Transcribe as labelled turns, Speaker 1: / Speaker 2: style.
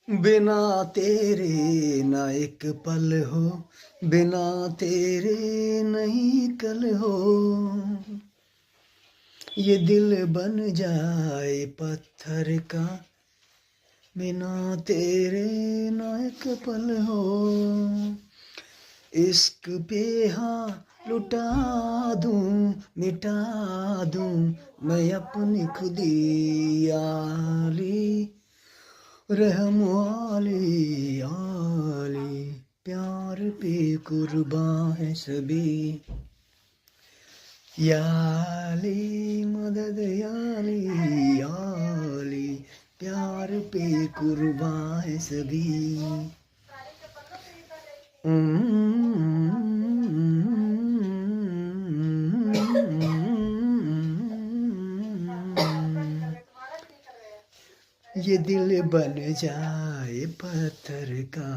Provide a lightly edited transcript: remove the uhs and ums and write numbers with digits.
Speaker 1: बिना तेरे ना एक पल हो, बिना तेरे नहीं कल हो। ये दिल बन जाए पत्थर का, बिना तेरे ना एक पल हो। इश्क पे हाँ लुटा दूं, मिटा दूं मैं अपनी खुदी आली, रहम वाली आली। प्यार पे कुर्बान है सभी, याली मदद याली याली। प्यार पे कुर्बान है सभी। ये दिल बन जाए पत्थर का,